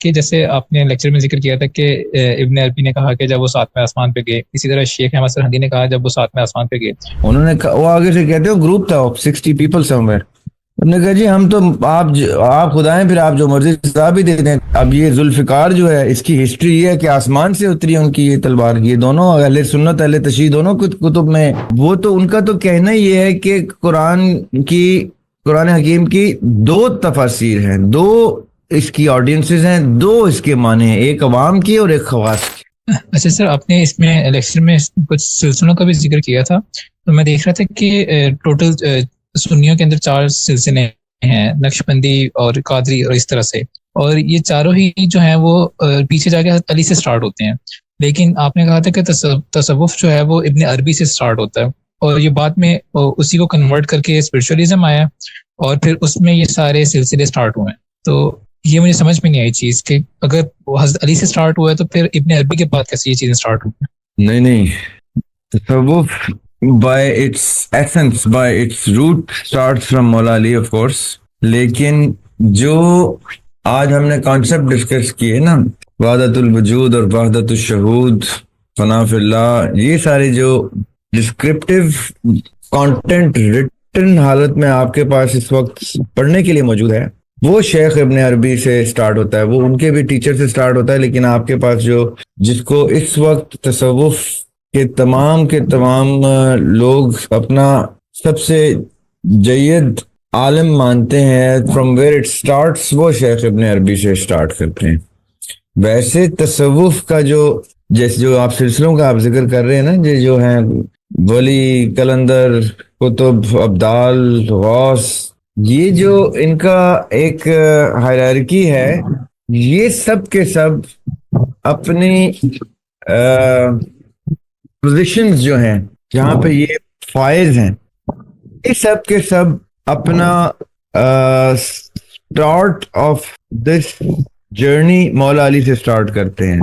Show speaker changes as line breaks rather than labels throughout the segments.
کہ جیسے آپ نے لیکچر میں ذکر کیا تھا کہ ابن عربی نے کہا کہ جب وہ ساتویں آسمان پہ گئے، اسی طرح شیخ احمد سرہندی نے کہا جب وہ ساتویں آسمان پہ گئے،
انہوں نے وہ آگے سے کہتے ہو گروپ تھا 60 پیپل سم ویئر، انہوں نے کہا جی ہم تو آپ خدا ہیں، پھر آپ جو مرضی سزا بھی دے دیں۔ اب یہ ذوالفقار جو ہے اس کی ہسٹری یہ ہے کہ آسمان سے اتری ان کی یہ تلوار، یہ دونوں اہل سنت اہل تشیع دونوں کتب میں، وہ تو ان کا تو کہنا یہ ہے کہ قرآن حکیم کی 2 تفاسیر ہیں، 2 اس کی آڈینسز ہیں، 2 اس کے معنی ہیں، ایک عوام کی اور ایک خواص کی۔
اچھا سر، آپ نے اس میں لیکچر میں کچھ سلسلوں کا بھی ذکر کیا تھا، تو میں دیکھ رہا تھا کہ ٹوٹل سنیوں کے اندر 4 سلسلے ہیں، نقش بندی اور قادری اور اس طرح سے، اور یہ چاروں ہی جو ہیں وہ پیچھے جا کے حضرت علی سے سٹارٹ ہوتے ہیں، لیکن آپ نے کہا تھا کہ تصوف جو ہے وہ ابن عربی سے سٹارٹ ہوتا ہے، اور یہ بعد میں اسی کو کنورٹ کر کے اسپرچولیزم آیا اور پھر اس میں یہ سارے سلسلے سٹارٹ ہوئے ہیں۔ تو یہ مجھے سمجھ میں نہیں آئی چیز کہ اگر حضرت علی سے سٹارٹ ہوا ہے تو پھر ابن عربی کے بعد کیسے یہ چیزیں سٹارٹ ہوئی؟
نہیں، تصوف by its essence, by its root starts from مولا علی of course، لیکن جو آج ہم نے کانسیپٹ ڈسکس کیے نا، وحدت الوجود اور وحدت الشہود، فنا فی اللہ، یہ سارے جو ڈسکرپٹیو کانٹینٹ ریٹن حالت میں آپ کے پاس اس وقت پڑھنے کے لیے موجود ہے، وہ شیخ ابن عربی سے سٹارٹ ہوتا ہے، وہ ان کے بھی ٹیچر سے سٹارٹ ہوتا ہے، لیکن آپ کے پاس جس کو اس وقت تصوف کے تمام لوگ اپنا سب سے جید عالم مانتے ہیں، فرام ویئر اٹ سٹارٹس، وہ شیخ ابن عربی سے سٹارٹ کرتے ہیں۔ ویسے تصوف کا جیسے جو آپ سلسلوں کا آپ ذکر کر رہے ہیں نا، جو ہیں ولی، قلندر، قطب، ابدال، غوث، یہ جو ان کا ایک ہائرارکی ہے، یہ سب کے سب اپنی پوزیشنز جو ہیں جہاں پہ یہ فائز ہیں، یہ سب کے سب اپنا سٹارٹ آف دس جرنی مولا علی سے سٹارٹ کرتے ہیں،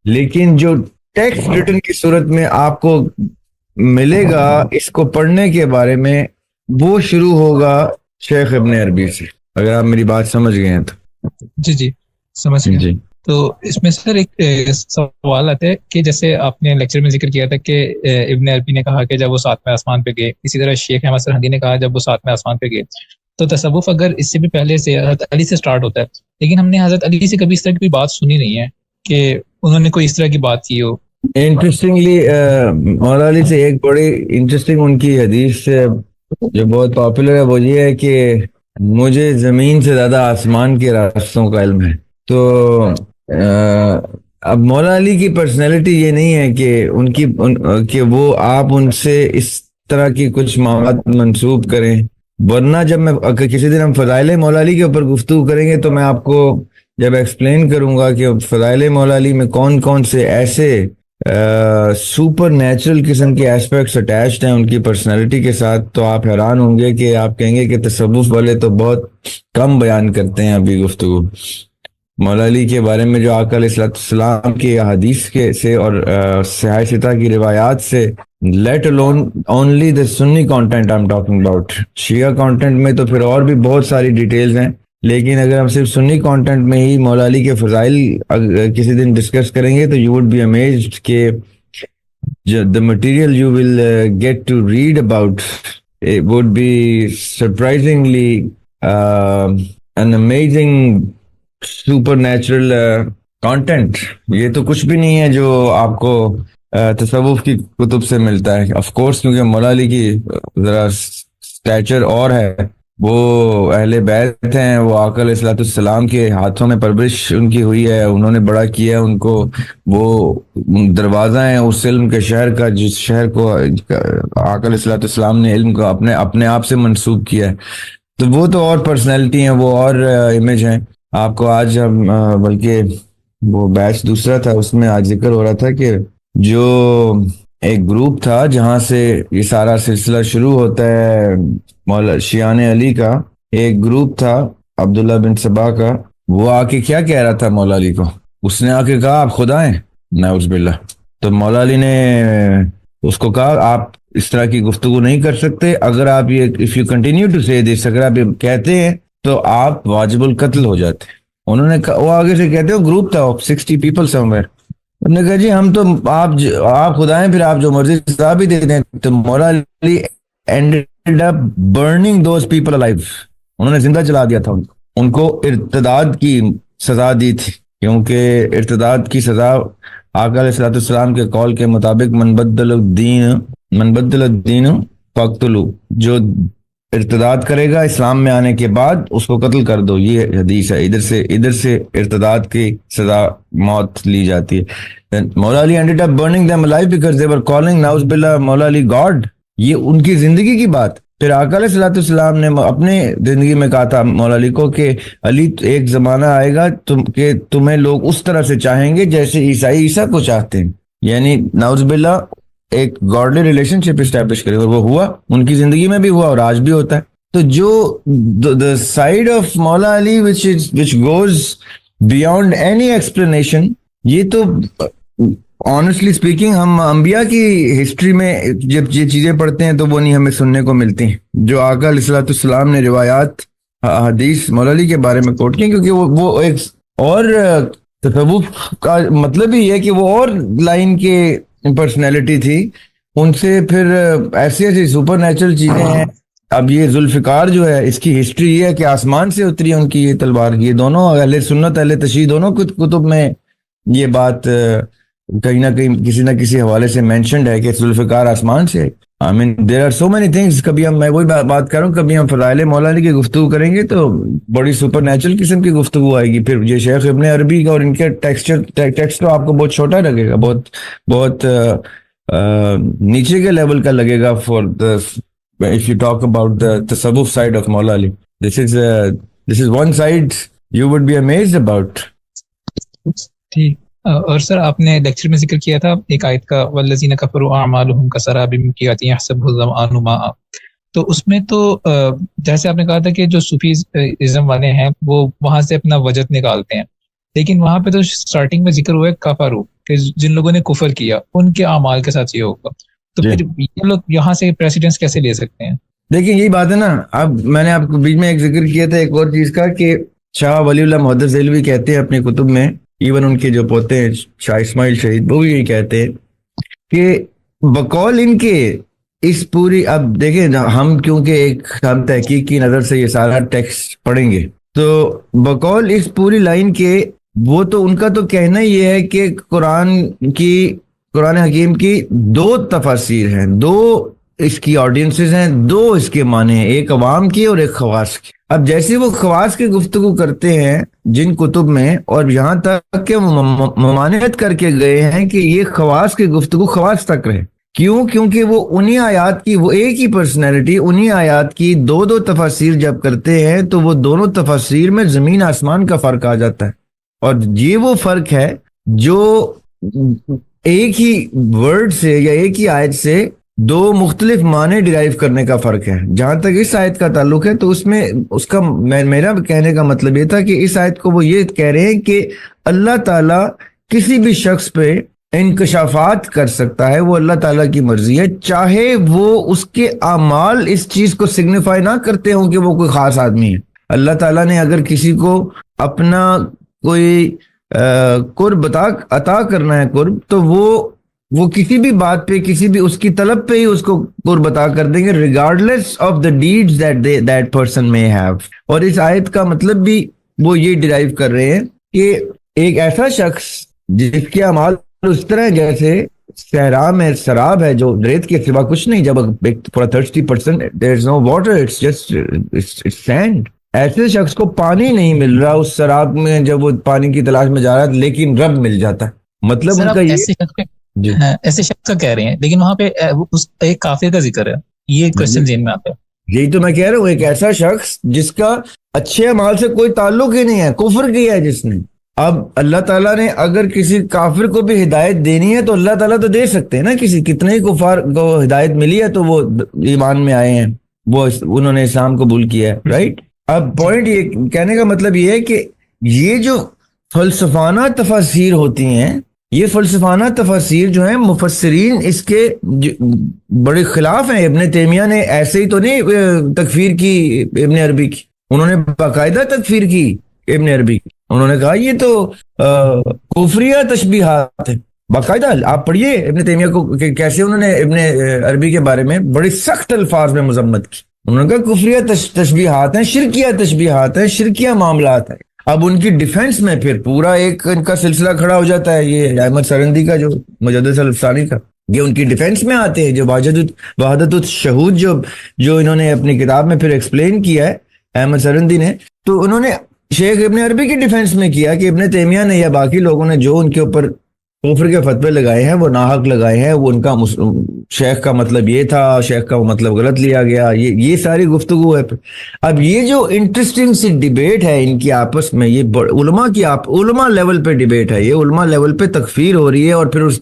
لیکن جو ٹیکسٹ ریٹن کی صورت میں آپ کو ملے گا اس کو پڑھنے کے بارے میں، وہ شروع ہوگا شیخ ابن عربی سے، اگر آپ میری بات سمجھ گئے ہیں تو۔
جی سمجھ گیا۔
جی
تو اس میں سر ایک سوال آتا ہے کہ جیسے آپ نے لیکچر میں ذکر کیا تھا کہ ابن عربی نے کہا کہ جب وہ ساتویں آسمان پہ گئے، اسی طرح شیخ احمد سرہندی نے کہا جب وہ ساتویں آسمان پہ گئے، تو تصوف اگر اس سے بھی پہلے سے حضرت علی سے سٹارٹ ہوتا ہے، لیکن ہم نے حضرت علی سے کبھی اس طرح کی کوئی بات سنی نہیں ہے کہ انہوں نے کوئی اس طرح کی بات کی ہو۔
انٹرسٹنگلی مولا علی سے ایک بڑی انٹرسٹنگ ان کی حدیث جو بہت پاپولر ہے، وہ یہ ہے کہ مجھے زمین سے زیادہ آسمان کے راستوں کا علم ہے۔ تو اب مولا علی کی پرسنالٹی یہ نہیں ہے کہ کہ وہ آپ ان سے اس طرح کی کچھ معاملات منسوب کریں، ورنہ جب میں کسی دن ہم فضائل مولا علی کے اوپر گفتگو کریں گے تو میں آپ کو جب ایکسپلین کروں گا کہ فضائل مولا علی میں کون کون سے ایسے سپر نیچرل قسم کے ایسپیکٹس اٹیچڈ ہیں ان کی پرسنالٹی کے ساتھ، تو آپ حیران ہوں گے کہ آپ کہیں گے کہ تصوف والے تو بہت کم بیان کرتے ہیں ابھی گفتگو مولا علی کے بارے میں، جو آقا علیہ السلام کی حدیث کے سے اور صحیح ستہ کی روایات سے، let alone only the Sunni content I'm talking about، Shia content میں تو پھر اور بھی بہت ساری ڈیٹیلز ہیں، لیکن اگر ہم صرف سنی کانٹینٹ میں ہی مولا علی کے فضائل کسی دن ڈسکس کریں گے تو you would be amazed کہ the material you will get to read about it would be surprisingly an amazing super natural content. یہ تو کچھ بھی نہیں ہے جو آپ کو تصوف کی کتب سے ملتا ہے، آف کورس، کیونکہ مولا علی کی ذرا سٹیچر اور ہے، وہ اہل بیت ہیں، وہ آقا علیہ السلام کے ہاتھوں میں پرورش ان کی ہوئی ہے، انہوں نے بڑا کیا ان کو، وہ دروازہ ہیں اس علم کے شہر کا، جس شہر کو آقا علیہ السلام نے علم کو اپنے آپ سے منسوب کیا ہے، تو وہ تو اور پرسنالٹی ہیں، وہ اور امیج ہیں۔ آپ کو آج ہم بلکہ وہ بیچ دوسرا تھا، اس میں آج ذکر ہو رہا تھا کہ جو ایک گروپ تھا جہاں سے یہ سارا سلسلہ شروع ہوتا ہے مولا شیعان علی کا، ایک گروپ تھا عبداللہ بن سبا کا، وہ آ کے کیا کہہ رہا تھا مولا علی کو، اس نے آ کے کہا آپ خدا ہیں، نعوذ باللہ۔ تو مولا علی نے اس کو کہا آپ اس طرح کی گفتگو نہیں کر سکتے، اگر آپ یہ if you continue to say this، اگر آپ یہ کہتے ہیں تو آپ واجب القتل ہو جاتے۔ انہوں نے وہ آگے سے کہتے ہیں گروپ تھا 60 پیپل سمویئر. انہوں نے کہا جی ہم تو آپ خدا ہیں, پھر آپ جو مرضی سزا بھی دے دیں. تو مولا علی ended up burning those people alive. انہوں نے زندہ چلا دیا تھا ان کو ارتداد کی سزا دی تھی, کیونکہ ارتداد کی سزا آقا علیہ السلام کے قول کے مطابق من بدل الدین فاقتلوا, جو ارتداد کرے گا اسلام میں آنے کے بعد اس کو قتل کر دو. یہ حدیث ہے. ادھر سے ارتداد کی سزا موت لی جاتی ہے. مولا علی ended up burning them alive because they were calling نعوذ باللہ مولا علی گاڈ. یہ ان کی زندگی کی بات. پھر آقا علیہ السلام نے اپنے زندگی میں کہا تھا مولا علی کو کہ علی ایک زمانہ آئے گا کہ تمہیں لوگ اس طرح سے چاہیں گے جیسے عیسیٰ کو چاہتے ہیں, یعنی نعوذ باللہ ایک گاڈلی ریلیشن شپ اسٹیبلش کرے. اور وہ ہوا, ان کی زندگی میں بھی ہوا اور آج بھی ہوتا ہے. تو جو the side of مولا علی which goes beyond any explanation, یہ تو honestly speaking ہم انبیاء کی ہسٹری میں جب یہ چیزیں پڑھتے ہیں تو وہ نہیں ہمیں سننے کو ملتی ہیں جو آقا علیہ السلام نے روایات حدیث مولا علی کے بارے میں کوٹ کی, کیونکہ وہ ایک اور تصوف کا مطلب ہی ہے کہ وہ اور لائن کے پرسنالٹی تھی. ان سے پھر ایسی سپر نیچرل چیزیں ہیں. اب یہ ذوالفقار جو ہے اس کی ہسٹری یہ ہے کہ آسمان سے اتری ان کی یہ تلوار. یہ دونوں اہل سنت اہل تشیع دونوں کتب میں یہ بات کہیں نہ کہیں کسی نہ کسی حوالے سے مینشنڈ ہے کہ ذوالفقار آسمان سے. I mean there are so many things. کبھی میں وہی بات کر رہا ہوں, کبھی ہم فضائل مولا علی کی گفتگو کریں گے تو بڑی سپر نیچرل قسم کی گفتگو آئے گی. پھر یہ شیخ ابن عربی کا اور ان کے ٹیکسٹ تو آپ کو بہت چھوٹا لگے گا, بہت نیچے کے لیول کا لگے گا four if you talk about the tasawwuf side of مولا علی. This is one side you would be amazed about.
ٹھیک. اور سر آپ نے لیکچر میں ذکر کیا تھا ایک آیت کا والذین کفروا اعمالهم کسراب بقیعۃ یحسبہ الظمآن ماء. تو اس میں تو جیسے آپ نے کہا تھا کہ جو صوفیزم والے ہیں وہ وہاں سے اپنا وجد نکالتے ہیں, لیکن وہاں پہ تو سٹارٹنگ میں ذکر ہوا ہے کفروا کہ جن لوگوں نے کفر کیا ان کے اعمال کے ساتھ یہ ہوگا. تو پھر یہ لوگ یہاں سے پریسیڈنس کیسے لے سکتے ہیں؟
دیکھیں یہی بات ہے نا. اب میں نے آپ کو بیچ میں ایک ذکر کیا تھا ایک اور چیز کا کہ شاہ ولی اللہ محدث دہلوی کہتے ہیں اپنی کتب میں, ایون ان کے جو پوتے ہیں شاہ اسماعیل شہید وہ بھی یہی کہتے ہیں کہ بقول ان کے اس پوری, اب دیکھیں ہم کیونکہ ہم تحقیق کی نظر سے یہ سارا ٹیکسٹ پڑھیں گے تو بقول اس پوری لائن کے وہ تو ان کا تو کہنا یہ ہے کہ قرآن حکیم کی دو تفاسیر ہیں, دو اس کی آڈینسز ہیں, دو اس کے معنی ہیں, ایک عوام کی اور ایک خواص کی. اب جیسے وہ خواص کی گفتگو کرتے ہیں جن کتب میں, اور یہاں تک کہ ممانعت کر کے گئے ہیں کہ یہ خواص کی گفتگو خواص تک رہے. کیوں؟ کیونکہ وہ انہی آیات کی, وہ ایک ہی پرسنالٹی انہی آیات کی دو تفاسیر جب کرتے ہیں تو وہ دونوں تفاسیر میں زمین آسمان کا فرق آ جاتا ہے. اور یہ وہ فرق ہے جو ایک ہی ورڈ سے یا ایک ہی آیت سے دو مختلف معنی ڈرائیو کرنے کا فرق ہے. جہاں تک اس آیت کا تعلق ہے تو اس میں اس کا میرا کہنے کا مطلب یہ تھا کہ اس آیت کو وہ یہ کہہ رہے ہیں کہ اللہ تعالیٰ کسی بھی شخص پہ انکشافات کر سکتا ہے, وہ اللہ تعالیٰ کی مرضی ہے, چاہے وہ اس کے اعمال اس چیز کو سگنیفائی نہ کرتے ہوں کہ وہ کوئی خاص آدمی ہے. اللہ تعالیٰ نے اگر کسی کو اپنا کوئی قرب عطا کرنا ہے قرب, تو وہ کسی بھی بات پہ کسی بھی اس کی طلب پہ ہی اس کو قرب عطا کر دیں گے regardless of the deeds that person may have. اور اس آیت کا مطلب بھی وہ یہ ڈرائیو کر رہے ہیں کہ ایک ایسا شخص جس کے اعمال اس طرح جیسے صحرا میں سراب ہے جو ریت کے سوا کچھ نہیں, جب for 30% there is no water, it's just it's sand. ایسے شخص کو پانی نہیں مل رہا اس سراب میں جب وہ پانی کی تلاش میں جا رہا ہے, لیکن رب مل جاتا ہے. مطلب ان کا یہ
ایسے شخص کا کہہ رہے ہیں, لیکن وہاں پہ ایک کافر کا ذکر ہے. یہ کوشچن ذہن میں آتا ہے.
یہی تو میں کہہ رہا ہوں, ایک ایسا شخص جس کا اچھے اعمال سے کوئی تعلق ہی نہیں ہے, کفر کیا ہے جس نے. اب اللہ تعالیٰ نے اگر کسی کافر کو بھی ہدایت دینی ہے تو اللہ تعالیٰ تو دے سکتے ہیں نا. کتنے ہی کفار کو ہدایت ملی ہے تو وہ ایمان میں آئے ہیں, وہ انہوں نے اسلام قبول کیا ہے, رائٹ. اب پوائنٹ یہ کہنے کا مطلب یہ ہے کہ یہ جو فلسفانہ تفاسیر ہوتی ہیں, یہ فلسفانہ تفاسیر جو ہیں مفسرین اس کے بڑے خلاف ہیں. ابن تیمیہ نے ایسے ہی تو نہیں تکفیر کی ابن عربی کی, انہوں نے باقاعدہ تکفیر کی ابن عربی کی. انہوں نے کہا یہ تو کفریہ تشبیہات ہے. باقاعدہ آپ پڑھیے ابن تیمیہ کو کہ کیسے انہوں نے ابن عربی کے بارے میں بڑی سخت الفاظ میں مذمت کی. انہوں نے کہا کفریہ تشبیہات ہیں، شرکیہ تشبیہات ہیں، شرکیہ معاملات ہیں. اب ان کی ڈیفنس میں پھر پورا ایک ان کا سلسلہ کھڑا ہو جاتا ہے، یہ احمد سرندی کا جو مجدد الافسانی کا، یہ ان کی ڈیفنس میں آتے ہیں. جو وحدت الشہود جو انہوں نے اپنی کتاب میں پھر ایکسپلین کیا ہے احمد سرندی نے، تو انہوں نے شیخ ابن عربی کی ڈیفنس میں کیا کہ ابن تیمیہ نے یا باقی لوگوں نے جو ان کے اوپر کفر کے فتوے لگائے ہیں وہ ناحق لگائے ہیں، وہ ان کا شیخ کا مطلب یہ تھا، شیخ کا وہ مطلب غلط لیا گیا، یہ ساری گفتگو ہے. اب یہ جو انٹرسٹنگ سی ڈیبیٹ ہے ان کی آپس میں، یہ علماء لیول پہ ڈیبیٹ ہے، یہ علماء لیول پہ تکفیر ہو رہی ہے اور پھر اس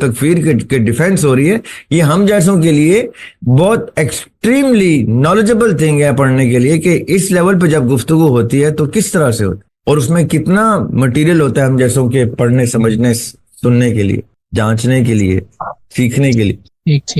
تکفیر کے ڈیفینس ہو رہی ہے. یہ ہم جیسوں کے لیے بہت ایکسٹریملی نالجبل تھنگ ہے پڑھنے کے لیے کہ اس لیول پہ جب گفتگو ہوتی ہے تو کس طرح سے ہوتی ہے اور اس میں کتنا مٹیریل ہوتا ہے ہم جیسوں کے پڑھنے، سمجھنے، سننے کے لیے، جانچنے کے لیے، سیکھنے کے لیے.
ٹھیک ٹھیک.